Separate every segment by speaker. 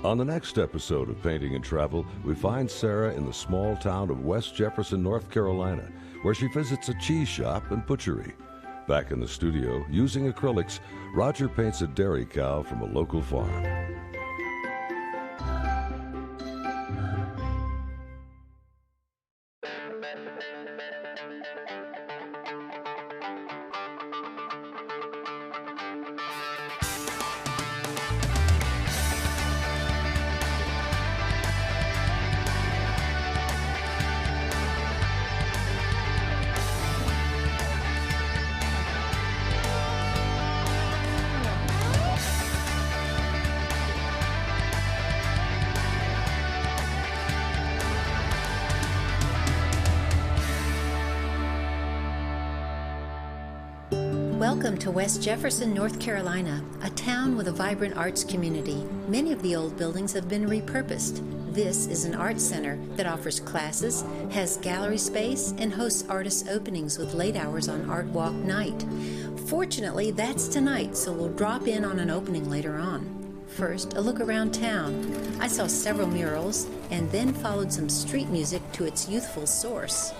Speaker 1: On the next episode of Painting and Travel, we find Sarah in the small town of West Jefferson, North Carolina, where she visits a cheese shop and butchery. Back in the studio, using acrylics, Roger paints a dairy cow from a local farm.
Speaker 2: Welcome to West Jefferson, North Carolina, a town with a vibrant arts community. Many of the old buildings have been repurposed. This is an art center that offers classes, has gallery space, and hosts artist openings with late hours on Art Walk night. Fortunately, that's tonight, so we'll drop in on an opening later on. First, a look around town. I saw several murals and then followed some street music to its youthful source.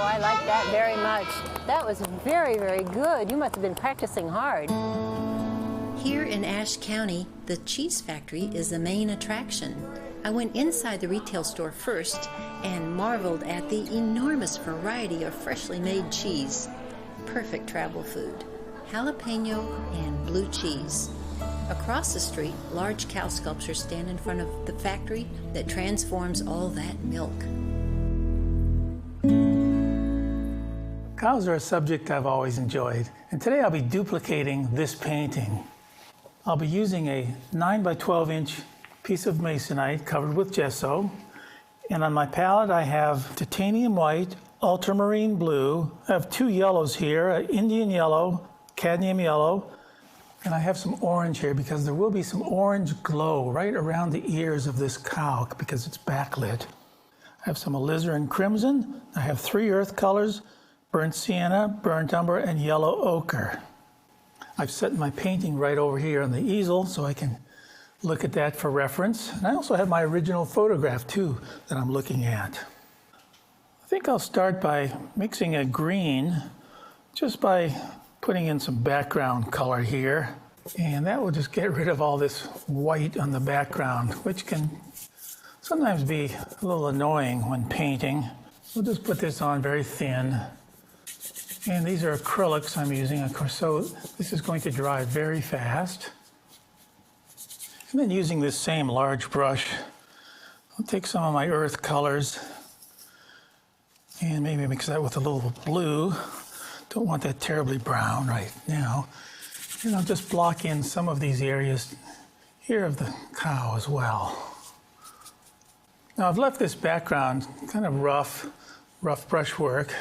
Speaker 3: I like that very much. That was very, very good. You must have been practicing hard.
Speaker 2: Here in Ashe County, the cheese factory is the main attraction. I went inside the retail store first and marveled at the enormous variety of freshly made cheese. Perfect travel food. Jalapeno and blue cheese. Across the street, large cow sculptures stand in front of the factory that transforms all that milk.
Speaker 4: Cows are a subject I've always enjoyed, and today I'll be duplicating this painting. I'll be using a 9 by 12 inch piece of masonite covered with gesso, and on my palette I have titanium white, ultramarine blue. I have two yellows here, Indian yellow, cadmium yellow, and I have some orange here because there will be some orange glow right around the ears of this cow because it's backlit. I have some alizarin crimson. I have three earth colors: burnt sienna, burnt umber, and yellow ochre. I've set my painting right over here on the easel so I can look at that for reference. And I also have my original photograph too that I'm looking at. I think I'll start by mixing a green just by putting in some background color here. And that will just get rid of all this white on the background, which can sometimes be a little annoying when painting. We'll just put this on very thin. And these are acrylics I'm using, of course, so this is going to dry very fast. And then using this same large brush, I'll take some of my earth colors and maybe mix that with a little blue. Don't want that terribly brown right now. And I'll just block in some of these areas here of the cow as well. Now I've left this background kind of rough brushwork.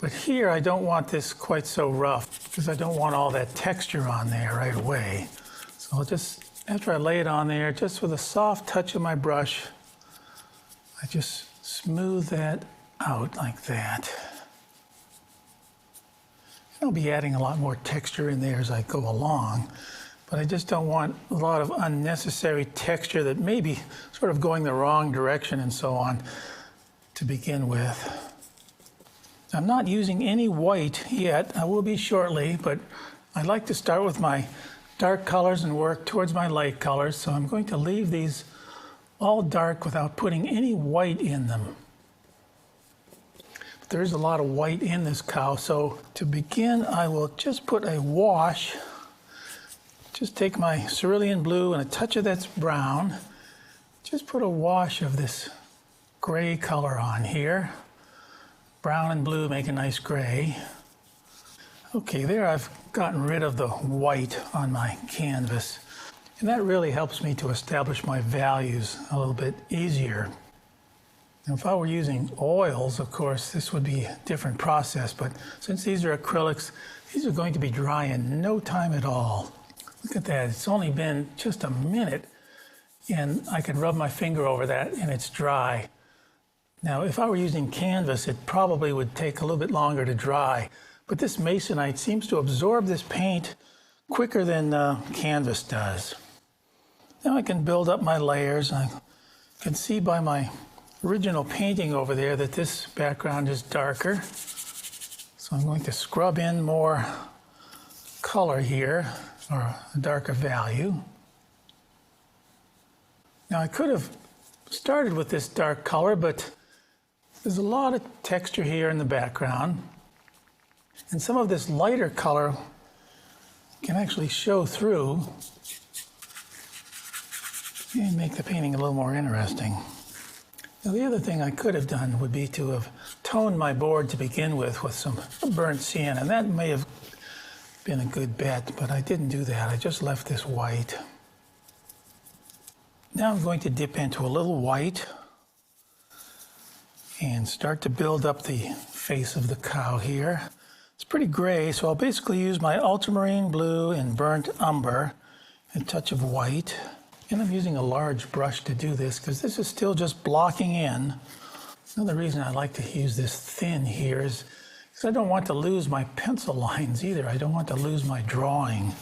Speaker 4: But here I don't want this quite so rough because I don't want all that texture on there right away. So I'll just, after I lay it on there, just with a soft touch of my brush, I just smooth that out like that. And I'll be adding a lot more texture in there as I go along, but I just don't want a lot of unnecessary texture that may be sort of going the wrong direction and so on to begin with. I'm not using any white yet. I will be shortly, but I like to start with my dark colors and work towards my light colors. So I'm going to leave these all dark without putting any white in them. But there is a lot of white in this cow. So to begin, I will just put a wash. Just take my cerulean blue and a touch of that brown. Just put a wash of this gray color on here. Brown and blue make a nice gray. Okay, there I've gotten rid of the white on my canvas. And that really helps me to establish my values a little bit easier. Now, if I were using oils, of course, this would be a different process. But since these are acrylics, these are going to be dry in no time at all. Look at that, it's only been just a minute and I can rub my finger over that and it's dry. Now, if I were using canvas, it probably would take a little bit longer to dry, but this masonite seems to absorb this paint quicker than canvas does. Now I can build up my layers. I can see by my original painting over there that this background is darker. So I'm going to scrub in more color here, or a darker value. Now I could have started with this dark color, but there's a lot of texture here in the background. And some of this lighter color can actually show through and make the painting a little more interesting. Now the other thing I could have done would be to have toned my board to begin with some burnt sienna, and that may have been a good bet, but I didn't do that. I just left this white. Now I'm going to dip into a little white and start to build up the face of the cow here. It's pretty gray, so I'll basically use my ultramarine blue and burnt umber, and a touch of white. And I'm using a large brush to do this because this is still just blocking in. Another reason I like to use this thin here is because I don't want to lose my pencil lines either. I don't want to lose my drawing.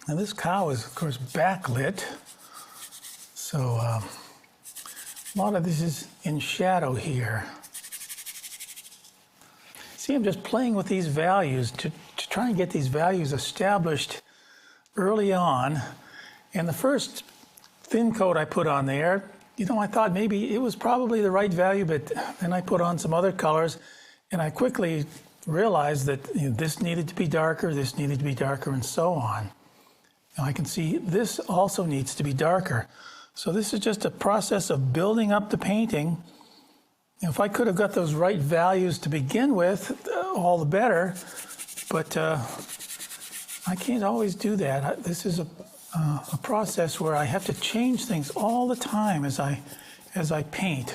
Speaker 4: Now this cow is, of course, backlit, so a lot of this is in shadow here. See, I'm just playing with these values to try and get these values established early on. And the first thin coat I put on there, I thought maybe it was probably the right value, but then I put on some other colors, and I quickly realized that this needed to be darker, this needed to be darker, and so on. Now I can see this also needs to be darker. So this is just a process of building up the painting. If I could have got those right values to begin with, all the better, but I can't always do that. This is a process where I have to change things all the time as I paint.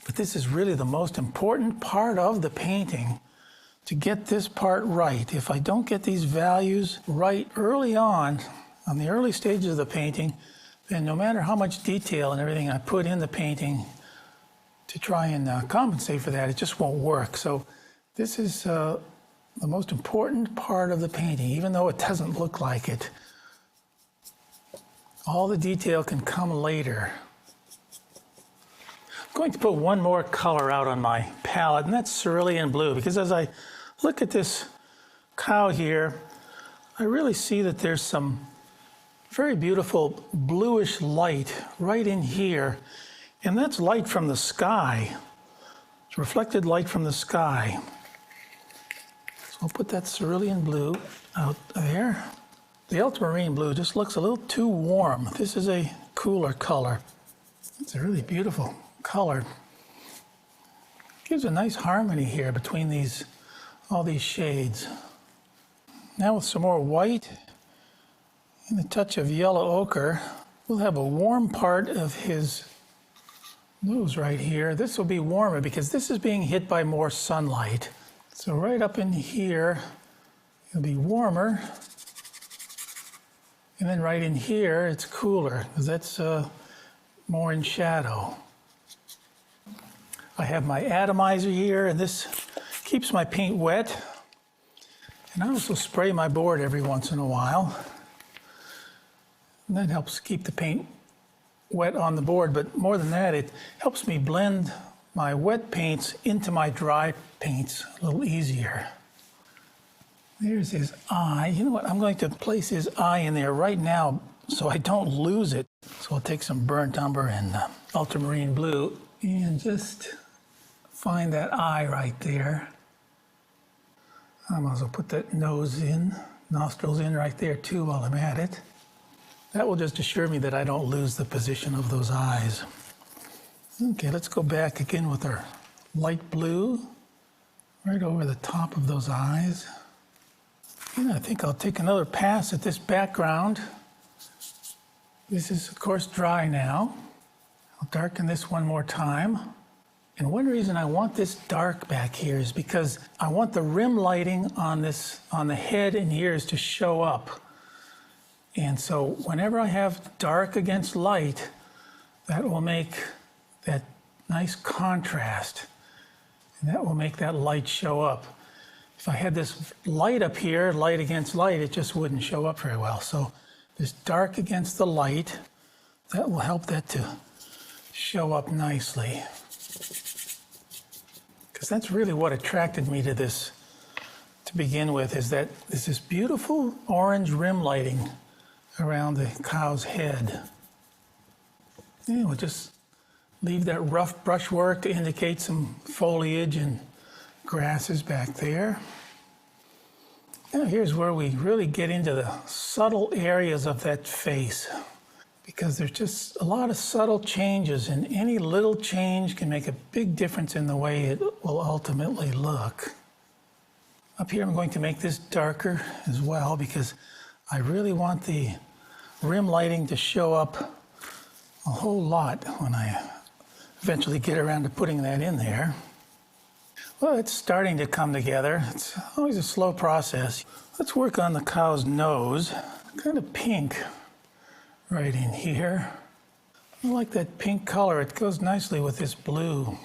Speaker 4: But this is really the most important part of the painting, to get this part right. If I don't get these values right early on the early stages of the painting, then no matter how much detail and everything I put in the painting to try and compensate for that, it just won't work. So this is the most important part of the painting, even though it doesn't look like it. All the detail can come later. I'm going to put one more color out on my palette, and that's cerulean blue, because as I look at this cow here, I really see that there's some very beautiful bluish light right in here, and that's light from the sky. It's reflected light from the sky. So I'll put that cerulean blue out there. The ultramarine blue just looks a little too warm. This is a cooler color. It's a really beautiful color. Gives a nice harmony here between all these shades. Now with some more white and a touch of yellow ochre, we'll have a warm part of his nose right here. This will be warmer because this is being hit by more sunlight. So right up in here, it'll be warmer. And then right in here, it's cooler because that's more in shadow. I have my atomizer here, and this keeps my paint wet. And I also spray my board every once in a while. And that helps keep the paint wet on the board, but more than that, it helps me blend my wet paints into my dry paints a little easier. There's his eye. You know what? I'm going to place his eye in there right now so I don't lose it. So I'll take some burnt umber and ultramarine blue and just find that eye right there. I might as well put that nose in, nostrils in right there too while I'm at it. That will just assure me that I don't lose the position of those eyes. Okay, let's go back again with our light blue right over the top of those eyes. And I think I'll take another pass at this background. This is, of course, dry now. I'll darken this one more time. And one reason I want this dark back here is because I want the rim lighting on the head and ears to show up. And so whenever I have dark against light, that will make that nice contrast. And that will make that light show up. If I had this light up here, light against light, it just wouldn't show up very well. So this dark against the light, that will help that to show up nicely. Because that's really what attracted me to this to begin with, is that there's this beautiful orange rim lighting around the cow's head. And we'll just leave that rough brushwork to indicate some foliage and grasses back there. Now here's where we really get into the subtle areas of that face, because there's just a lot of subtle changes, and any little change can make a big difference in the way it will ultimately look. Up here I'm going to make this darker as well, because I really want the rim lighting to show up a whole lot when I eventually get around to putting that in there. Well, it's starting to come together. It's always a slow process. Let's work on the cow's nose. Kind of pink right in here. I like that pink color. It goes nicely with this blue.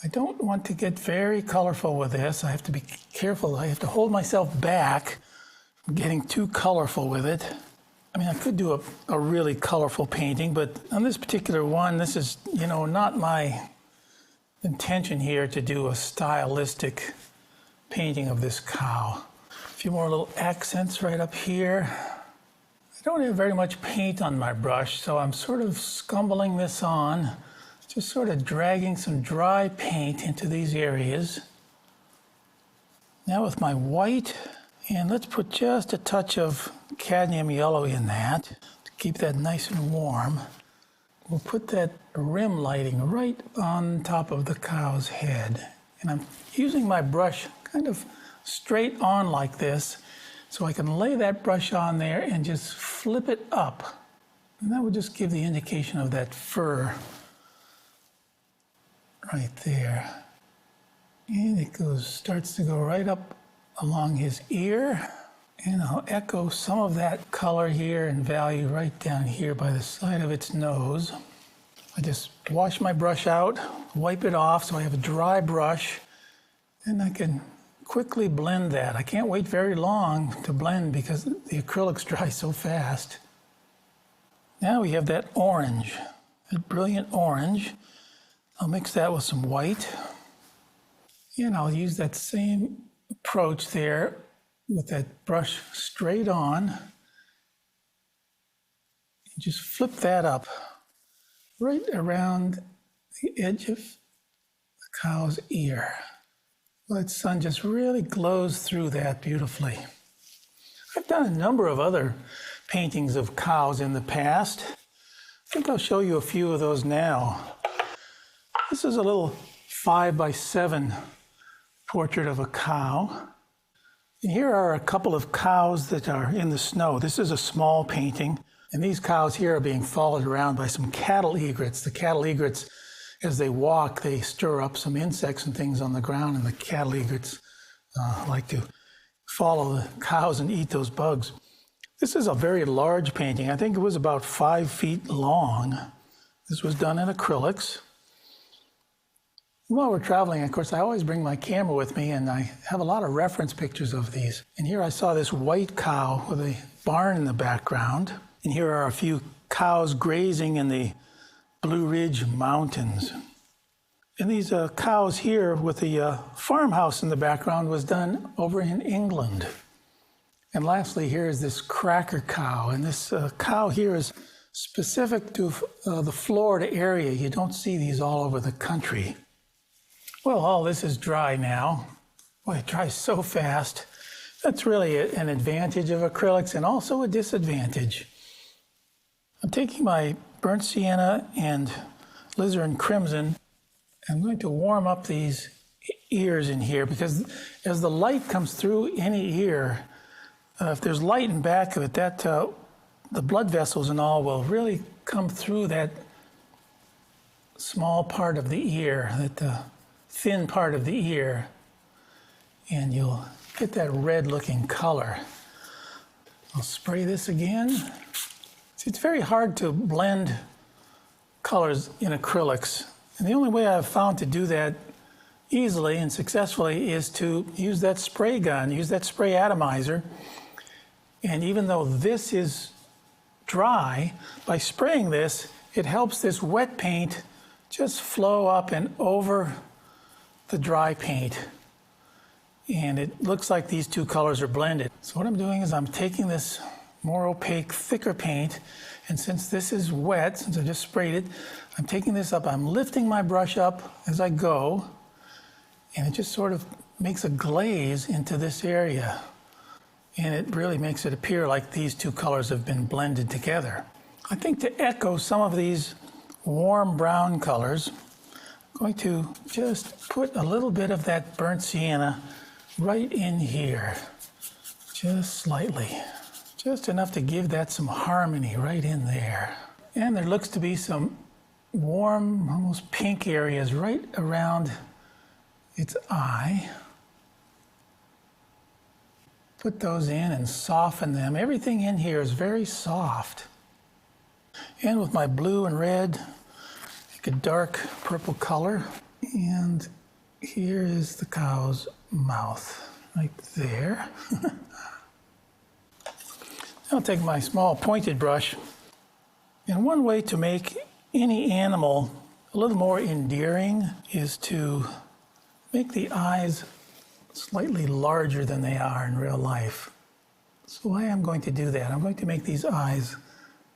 Speaker 4: I don't want to get very colorful with this. I have to be careful. I have to hold myself back from getting too colorful with it. I mean, I could do a really colorful painting, but on this particular one, this is, not my intention here to do a stylistic painting of this cow. A few more little accents right up here. I don't have very much paint on my brush, so I'm sort of scumbling this on, just sort of dragging some dry paint into these areas. Now with my white, and let's put just a touch of cadmium yellow in that to keep that nice and warm. We'll put that rim lighting right on top of the cow's head. And I'm using my brush kind of straight on like this, so I can lay that brush on there and just flip it up. And that would just give the indication of that fur right there. And it starts to go right up along his ear. And I'll echo some of that color here and value right down here by the side of its nose. I just wash my brush out, wipe it off so I have a dry brush, and I can quickly blend that. I can't wait very long to blend because the acrylics dry so fast. Now we have that orange, that brilliant orange. I'll mix that with some white, and I'll use that same approach there with that brush straight on. Just flip that up right around the edge of the cow's ear. Well, that sun just really glows through that beautifully. I've done a number of other paintings of cows in the past. I think I'll show you a few of those now. This is a little 5x7 portrait of a cow. And here are a couple of cows that are in the snow. This is a small painting, and these cows here are being followed around by some cattle egrets. The cattle egrets, as they walk, they stir up some insects and things on the ground, and the cattle egrets like to follow the cows and eat those bugs. This is a very large painting. I think it was about 5 feet long. This was done in acrylics. While we're traveling, of course, I always bring my camera with me, and I have a lot of reference pictures of these. And here I saw this white cow with a barn in the background. And here are a few cows grazing in the Blue Ridge Mountains. And these cows here with the farmhouse in the background was done over in England. And lastly, here is this cracker cow. And this cow here is specific to the Florida area. You don't see these all over the country. Well, all this is dry now. Boy, it dries so fast. That's really an advantage of acrylics and also a disadvantage. I'm taking my burnt sienna and alizarin crimson. I'm going to warm up these ears in here, because as the light comes through any ear, if there's light in back of it, the blood vessels and all will really come through that small part of the ear, that thin part of the ear, and you'll get that red-looking color. I'll spray this again. See, it's very hard to blend colors in acrylics. And the only way I've found to do that easily and successfully is to use that spray gun, use that spray atomizer. And even though this is dry, by spraying this, it helps this wet paint just flow up and over the dry paint. And it looks like these two colors are blended. So what I'm doing is I'm taking this more opaque, thicker paint, and since this is wet, since I just sprayed it, I'm taking this up, I'm lifting my brush up as I go, and it just sort of makes a glaze into this area. And it really makes it appear like these two colors have been blended together. I think to echo some of these warm brown colors, I'm going to just put a little bit of that burnt sienna right in here, just slightly. Just enough to give that some harmony right in there. And there looks to be some warm, almost pink areas right around its eye. Put those in and soften them. Everything in here is very soft. And with my blue and red, make a dark purple color. And here is the cow's mouth, right there. I'll take my small pointed brush. And one way to make any animal a little more endearing is to make the eyes slightly larger than they are in real life. So I am going to do that. I'm going to make these eyes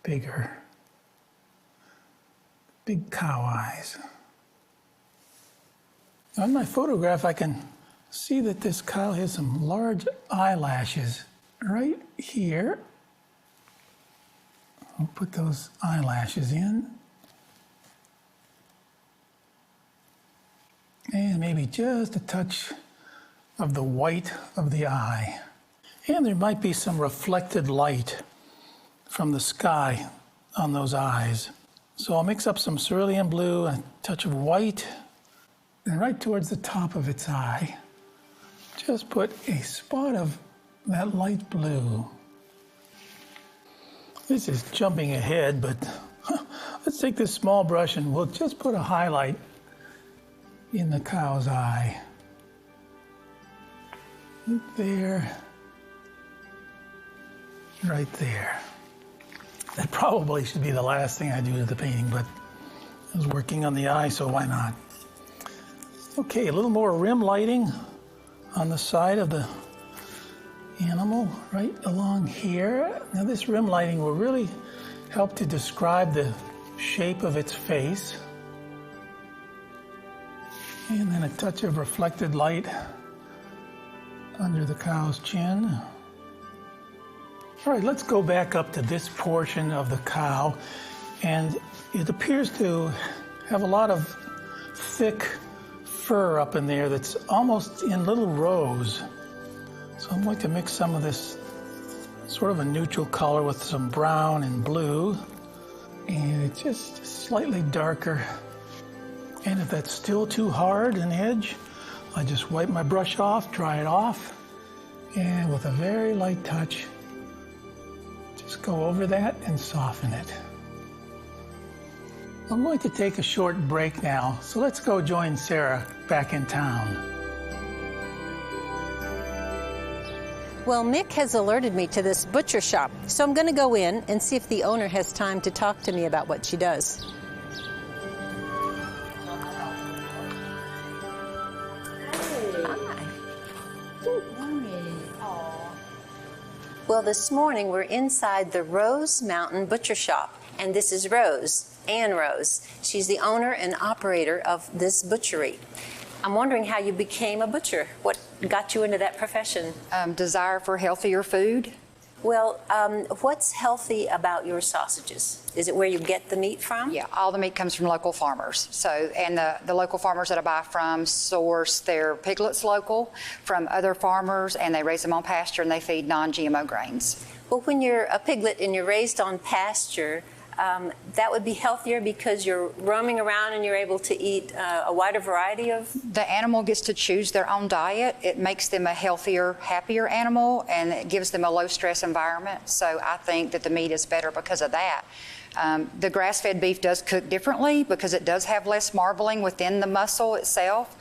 Speaker 4: bigger. Big cow eyes. Now in my photograph, I can see that this cow has some large eyelashes right here. I'll put those eyelashes in. And maybe just a touch of the white of the eye. And there might be some reflected light from the sky on those eyes. So I'll mix up some cerulean blue and a touch of white, and right towards the top of its eye, just put a spot of that light blue. This is jumping ahead, but let's take this small brush and we'll just put a highlight in the cow's eye. Right there, right there. That probably should be the last thing I do to the painting, but I was working on the eye, so why not? Okay, a little more rim lighting on the side of the animal right along here. Now this rim lighting will really help to describe the shape of its face. And then a touch of reflected light under the cow's chin. All right, let's go back up to this portion of the cow. And it appears to have a lot of thick fur up in there that's almost in little rows. So I'm going to mix some of this sort of a neutral color with some brown and blue. And it's just slightly darker. And if that's still too hard an edge, I just wipe my brush off, dry it off, and with a very light touch, just go over that and soften it. I'm going to take a short break now, so let's go join Sarah back in town.
Speaker 3: Well, Mick has alerted me to this butcher shop, so I'm going to go in and see if the owner has time to talk to me about what she does. Well, this morning we're inside the Rose Mountain Butcher Shop, and this is Rose, Ann Rose. She's the owner and operator of this butchery. I'm wondering how you became a butcher. What got you into that profession?
Speaker 5: Desire for healthier food.
Speaker 3: Well, what's healthy about your sausages? Is it where you get the meat from?
Speaker 5: Yeah, all the meat comes from local farmers. So, and the local farmers that I buy from source their piglets local from other farmers, and they raise them on pasture and they feed non-GMO grains.
Speaker 3: Well, when you're a piglet and you're raised on pasture, that would be healthier because you're roaming around and you're able to eat a wider variety of...
Speaker 5: The animal gets to choose their own diet. It makes them a healthier, happier animal, and it gives them a low-stress environment. So I think that the meat is better because of that. The grass-fed beef does cook differently because it does have less marbling within the muscle itself.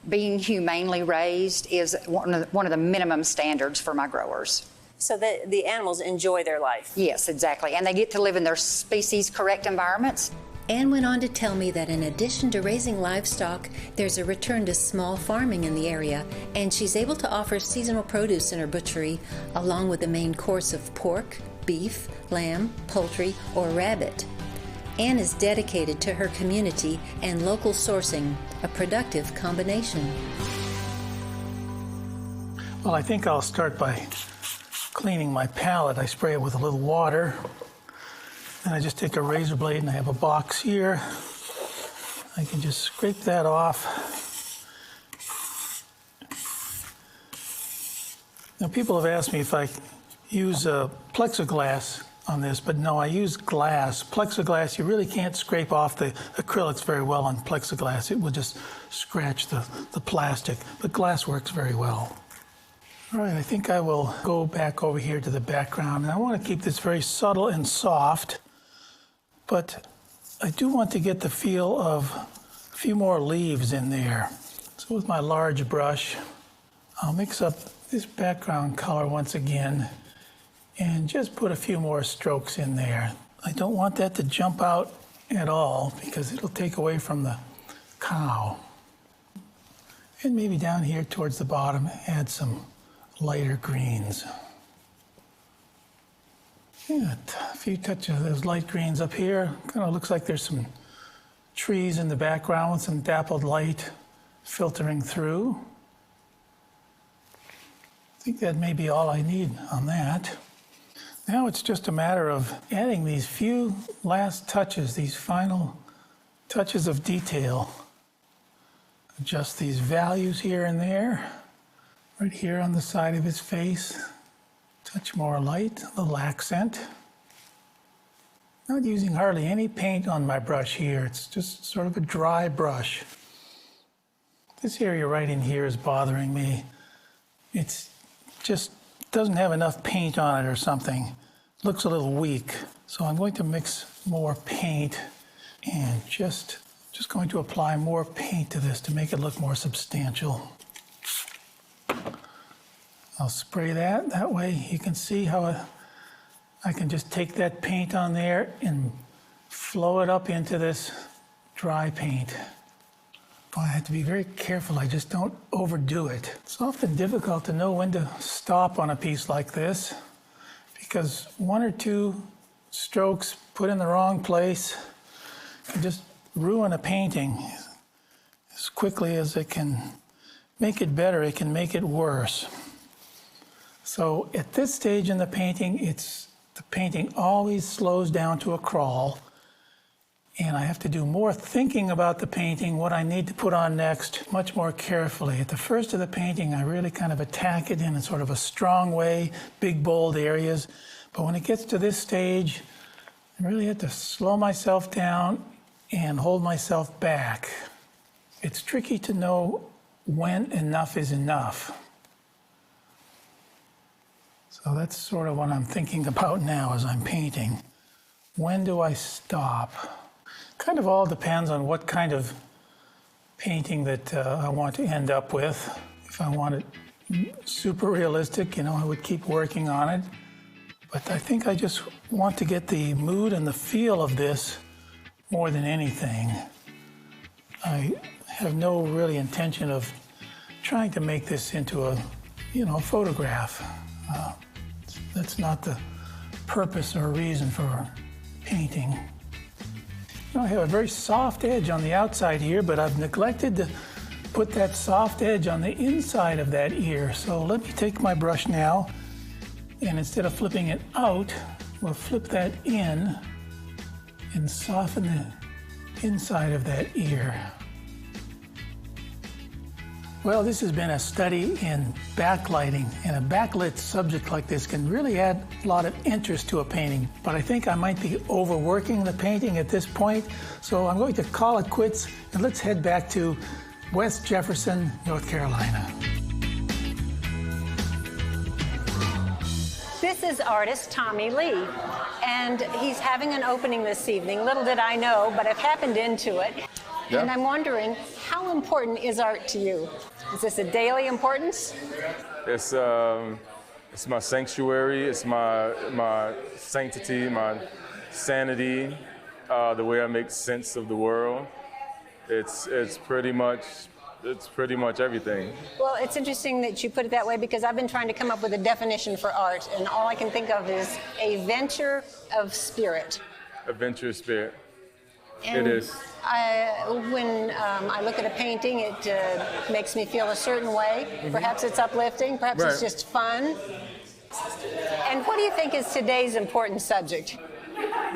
Speaker 5: Being humanely raised is one of the minimum standards for my growers.
Speaker 3: So that the animals enjoy their life.
Speaker 5: Yes, exactly. And they get to live in their species correct environments.
Speaker 2: Anne went on to tell me that in addition to raising livestock, there's a return to small farming in the area, and she's able to offer seasonal produce in her butchery, along with a main course of pork, beef, lamb, poultry, or rabbit. Anne is dedicated to her community and local sourcing, a productive combination.
Speaker 4: Well, I think I'll start by cleaning my palette. I spray it with a little water. And I just take a razor blade, and I have a box here. I can just scrape that off. Now, people have asked me if I use plexiglass on this, but no, I use glass. Plexiglass, you really can't scrape off the acrylics very well on plexiglass. It will just scratch the plastic, but glass works very well. All right, I think I will go back over here to the background. And I want to keep this very subtle and soft, but I do want to get the feel of a few more leaves in there. So with my large brush, I'll mix up this background color once again and just put a few more strokes in there. I don't want that to jump out at all because it'll take away from the cow. And maybe down here towards the bottom, add some lighter greens. Yeah, a few touches of those light greens up here. Kind of looks like there's some trees in the background with some dappled light filtering through. I think that may be all I need on that. Now it's just a matter of adding these few last touches, these final touches of detail. Adjust these values here and there. Right here on the side of his face, touch more light, a little accent. Not using hardly any paint on my brush here. It's just sort of a dry brush. This area right in here is bothering me. It's just doesn't have enough paint on it or something. It looks a little weak. So I'm going to mix more paint and just going to apply more paint to this to make it look more substantial. I'll spray that. That way you can see how I can just take that paint on there and flow it up into this dry paint. I have to be very careful. I just don't overdo it. It's often difficult to know when to stop on a piece like this because one or two strokes put in the wrong place can just ruin a painting. As quickly as it can make it better, it can make it worse. So at this stage in the painting, the painting always slows down to a crawl, and I have to do more thinking about the painting, what I need to put on next, much more carefully. At the first of the painting, I really kind of attack it in a sort of a strong way, big, bold areas. But when it gets to this stage, I really have to slow myself down and hold myself back. It's tricky to know when enough is enough. So that's sort of what I'm thinking about now as I'm painting. When do I stop? Kind of all depends on what kind of painting that I want to end up with. If I want it super realistic, I would keep working on it. But I think I just want to get the mood and the feel of this more than anything. I have no really intention of trying to make this into a photograph. That's not the purpose or reason for painting. I have a very soft edge on the outside here, but I've neglected to put that soft edge on the inside of that ear. So let me take my brush now, and instead of flipping it out, we'll flip that in and soften the inside of that ear. Well, this has been a study in backlighting, and a backlit subject like this can really add a lot of interest to a painting. But I think I might be overworking the painting at this point, so I'm going to call it quits, and let's head back to West Jefferson, North Carolina.
Speaker 3: This This is artist Tommy Lee, and he's having an opening this evening. Little did I know, but I've happened into it.
Speaker 6: Yeah.
Speaker 3: And I'm wondering, how important is art to you? Is this a daily importance?
Speaker 6: It's my sanctuary. It's my sanctity, my sanity, the way I make sense of the world. It's pretty much everything.
Speaker 3: Well, it's interesting that you put it that way because I've been trying to come up with a definition for art, and all I can think of is a venture of spirit.
Speaker 6: A venture of spirit.
Speaker 3: And
Speaker 6: It is.
Speaker 3: When I look at a painting, it makes me feel a certain way. Perhaps it's uplifting, perhaps it's
Speaker 6: Right.
Speaker 3: just fun. And what do you think is today's important subject?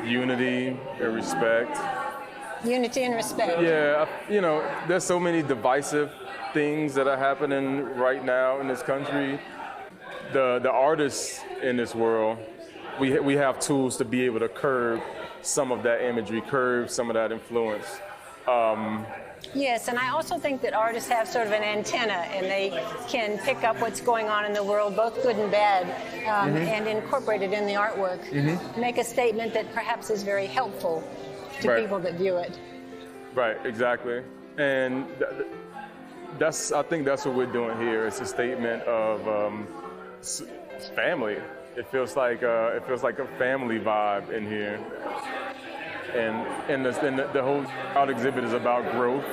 Speaker 6: Unity and respect.
Speaker 3: Unity and respect.
Speaker 6: Yeah, there's so many divisive things that are happening right now in this country. The artists in this world, we have tools to be able to curb some of that imagery, curb some of that influence.
Speaker 3: Yes, and I also think that artists have sort of an antenna, and they can pick up what's going on in the world, both good and bad, and incorporate it in the artwork. Make a statement that perhaps is very helpful to
Speaker 6: Right.
Speaker 3: people that view it.
Speaker 6: Right, exactly. And I think that's what we're doing here. It's a statement of family. It feels like a family vibe in here. And the whole art exhibit is about growth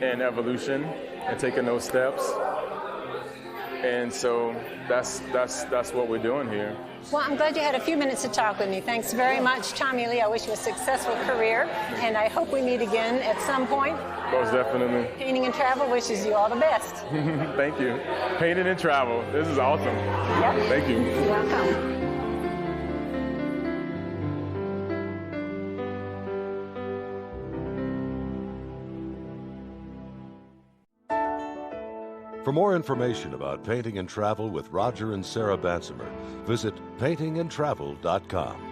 Speaker 6: and evolution and taking those steps. And so that's what we're doing here.
Speaker 3: Well, I'm glad you had a few minutes to talk with me. Thanks very much, Tommy Lee. I wish you a successful career, and I hope we meet again at some point.
Speaker 6: Most definitely.
Speaker 3: Painting and Travel wishes you all the best.
Speaker 6: Thank you. Painting and travel. This is awesome.
Speaker 3: Yep.
Speaker 6: Thank you.
Speaker 3: You're welcome.
Speaker 1: For more information about painting and travel with Roger and Sarah Bansemer, visit paintingandtravel.com.